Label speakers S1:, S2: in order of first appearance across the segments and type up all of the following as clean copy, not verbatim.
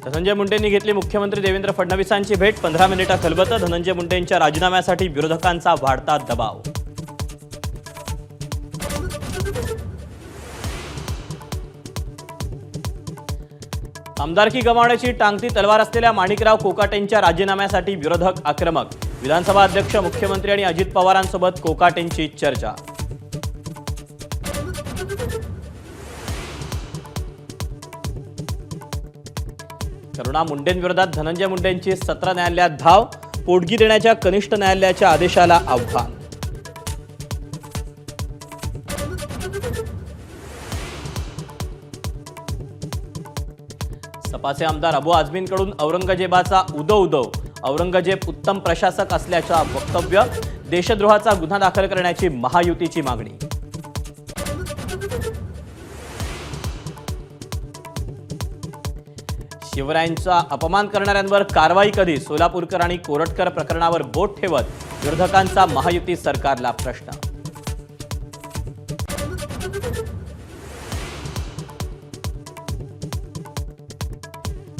S1: धनंजय मुंडेंनी घेतली मुख्यमंत्री देवेंद्र फडणवीसांची भेट। 15 मिनिटे खलबतं। धनंजय मुंडेंच्या राजीनाम्यासाठी विरोधकांचा वाढता दबाव। आमदारकी गमावण्याची टांगती तलवार असलेल्या माणिकराव कोकाटेंच्या राजीनाम्यासाठी विरोधक आक्रमक। विधानसभा अध्यक्ष, मुख्यमंत्री आणि अजित पवारांसोबत कोकाटेंची चर्चा। करुणा मुंडेंविरोधात धनंजय मुंडेंची सत्र न्यायालयात धाव। पोटगी देण्याच्या कनिष्ठ न्यायालयाच्या आदेशाला आव्हान। सपाचे आमदार अबू आझमींकडून औरंगजेबाचा उदो। औरंगजेब उत्तम प्रशासक असल्याचं वक्तव्य। देशद्रोहाचा गुन्हा दाखल करण्याची महायुतीची मागणी। शिवरायांचा अपमान करणाऱ्यांवर कारवाई कधी? सोलापूरकर आणि कोरटकर प्रकरणावर बोट ठेवत विरोधकांचा महायुती सरकारला प्रश्न।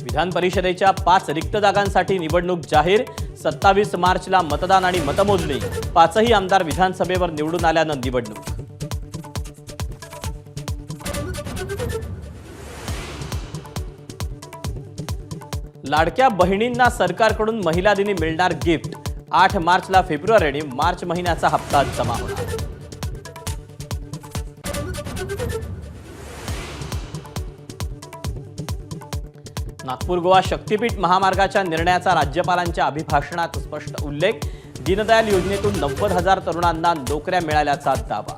S1: विधान परिषदेच्या 5 रिक्त जागांसाठी निवडणूक जाहीर। 27 मार्चला मतदान आणि मतमोजणी। 5ही आमदार विधानसभेवर निवडून आल्यानं निवडणूक। लाडक्या बहिणींना सरकारकडून महिला दिनी मिळणार गिफ्ट। 8 मार्चला फेब्रुवारी आणि मार्च महिन्याचा हप्ता जमा होणार। नागपूर गोवा शक्तीपीठ महामार्गाच्या निर्णयाचा राज्यपालांच्या अभिभाषणात स्पष्ट उल्लेख। दीनदयाल योजनेतून 90,000 तरुणांना नोकऱ्या मिळाल्याचा दावा।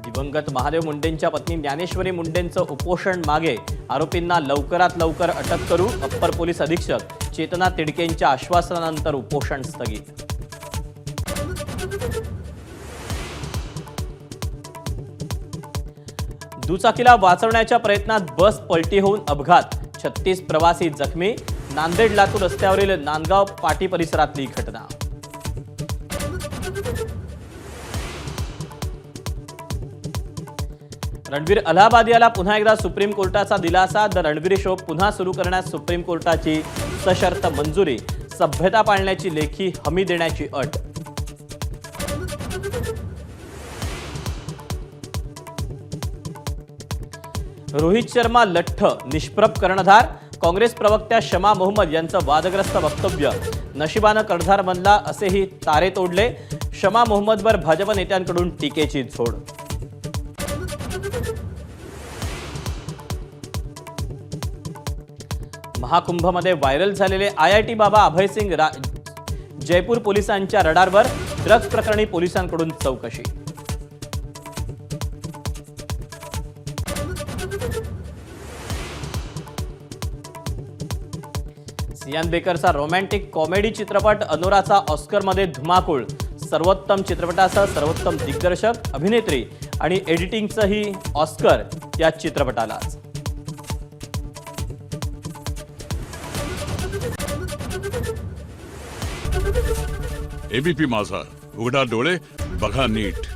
S1: दिवंगत महादेव मुंडेंच्या पत्नी ज्ञानेश्वरी मुंडेंचं उपोषण मागे। आरोपींना लवकरात लवकर अटक करू। अप्पर पोलीस अधीक्षक चेतना तिडकेंच्या आश्वासनानंतर उपोषण स्थगित। दुचाकीला वाचवण्याच्या प्रयत्नात बस पलटी होऊन अपघात। 36 प्रवासी जखमी। नांदेड लातूर रस्त्यावरील नांदगाव पाटी परिसरातली घटना। रणवीर अलाहाबादी याला पुन्हा एकदा सुप्रीम कोर्टाचा दिलासा। द रणवीर शो पुन्हा सुरू करण्यास सुप्रीम कोर्टाची सशर्त मंजुरी। सभ्यता पाळण्याची लेखी हमी देण्याची अट। रोहित शर्मा लठ्ठ, निष्प्रभ कर्णधार। काँग्रेस प्रवक्त्या शमा मोहम्मद यांचं वादग्रस्त वक्तव्य। नशिबानं कर्णधार बनला असेही तारे तोडले। शमा मोहम्मदवर भाजप नेत्यांकडून टीकेची झोड। महाकुंभमध्ये व्हायरल झालेले IIT बाबा अभयसिंग जयपूर पोलिसांच्या रडारवर। ड्रग्ज प्रकरणी पोलिसांकडून चौकशी। सियान बेकरचा रोमॅन्टिक कॉमेडी चित्रपट अनोराचा ऑस्करमध्ये धुमाकूळ। सर्वोत्तम चित्रपटासह सर्वोत्तम दिग्दर्शक, अभिनेत्री आणि एडिटिंगचंही ऑस्कर या चित्रपटालाच।
S2: एबीपी माझा, उघडा डोळे बघा नीट।